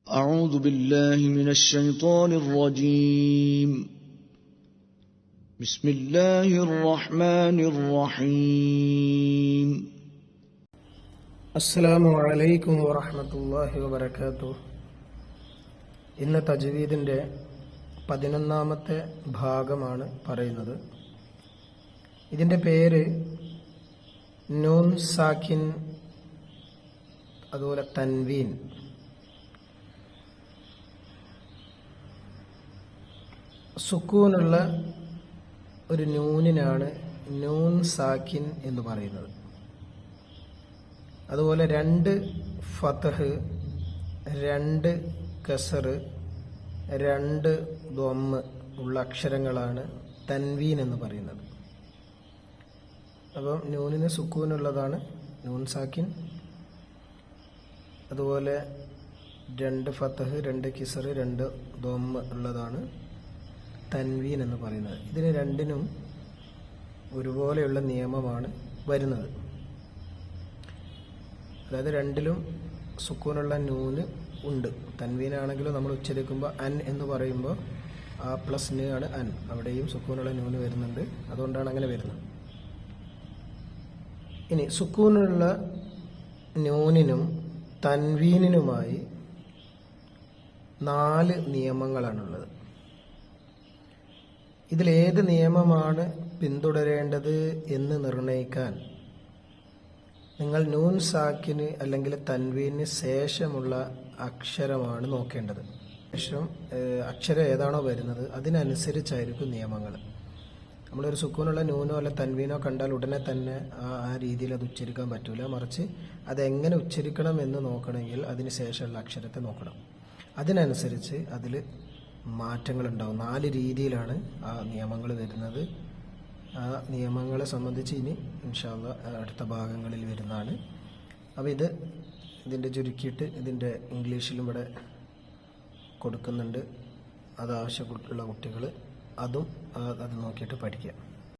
أعوذ بالله من الشيطان الرجيم بسم الله الرحمن الرحيم അസ്സലാമു അലൈക്കും വറഹ്മത്തുള്ളാഹി വബറകാതുഹു. ഇന്ന് തജ്വീദിൻ്റെ 11ാമത്തെ ഭാഗമാണ് പറയുന്നത്. ഇതിൻ്റെ പേര് നൂൻ സാക്കിൻ, അതുപോലെ തൻവീൻ. സുക്കൂനുള്ള ഒരു നൂനിനാണ് നൂൻ സാക്കിൻ എന്ന് പറയുന്നത്. അതുപോലെ 2 ഫതഹ്, 2 കസർ, 2 ദ്വമ്മ് ഉള്ള അക്ഷരങ്ങളാണ് തൻവീൻ എന്ന് പറയുന്നത്. അപ്പം നൂനിന് സുക്കൂനുള്ളതാണ് നൂൻ സാക്കിൻ. അതുപോലെ 2 ഫതഹ്, 2 കിസർ, 2 ദ്വമ്മ് ഉള്ളതാണ് തൻവീൻ എന്ന് പറയുന്നത്. ഇതിന് രണ്ടിനും ഒരുപോലെയുള്ള നിയമമാണ് വരുന്നത്. അതായത് രണ്ടിലും സുക്കൂനുള്ള നൂന് ഉണ്ട്. തൻവീനാണെങ്കിലും നമ്മൾ ഉച്ചരിക്കുമ്പോൾ അൻ എന്ന് പറയുമ്പോൾ ആ പ്ലസ് ന് ആണ് അൻ, അവിടെയും സുക്കൂനുള്ള നൂന് വരുന്നുണ്ട്. അതുകൊണ്ടാണ് അങ്ങനെ വരുന്നത്. ഇനി സുക്കൂനുള്ള നൂനിനും തൻവീനിനുമായി 4 നിയമങ്ങളാണുള്ളത്. ഇതിലേത് നിയമമാണ് പിന്തുടരേണ്ടത് എന്ന് നിർണയിക്കാൻ നിങ്ങൾ നൂൻ സാക്കിന് അല്ലെങ്കിൽ തൻവീന് ശേഷമുള്ള അക്ഷരമാണ് നോക്കേണ്ടത്. ശേഷം അക്ഷരം ഏതാണോ വരുന്നത് അതിനനുസരിച്ചായിരിക്കും നിയമങ്ങൾ. നമ്മളൊരു സുക്കൂനുള്ള നൂനോ അല്ല തൻവീനോ കണ്ടാൽ ഉടനെ തന്നെ ആ രീതിയിൽ അത് ഉച്ചരിക്കാൻ പറ്റൂല. മറിച്ച് അതെങ്ങനെ ഉച്ചരിക്കണം എന്ന് നോക്കണമെങ്കിൽ അതിന് ശേഷമുള്ള അക്ഷരത്തെ നോക്കണം. അതിനനുസരിച്ച് അതിൽ മാറ്റങ്ങളുണ്ടാവും. 4 രീതിയിലാണ് ആ നിയമങ്ങൾ വരുന്നത്. ആ നിയമങ്ങളെ സംബന്ധിച്ച് ഇനി ഇൻഷാ അല്ലാഹ് അടുത്ത ഭാഗങ്ങളിൽ വരുന്നതാണ്. അപ്പോൾ ഇതിൻ്റെ ചുരുക്കിയിട്ട് ഇതിൻ്റെ ഇംഗ്ലീഷിലും ഇവിടെ കൊടുക്കുന്നുണ്ട്. അത് ആവശ്യമുള്ള കുട്ടികൾ അത് നോക്കിയിട്ട് പഠിക്കുക.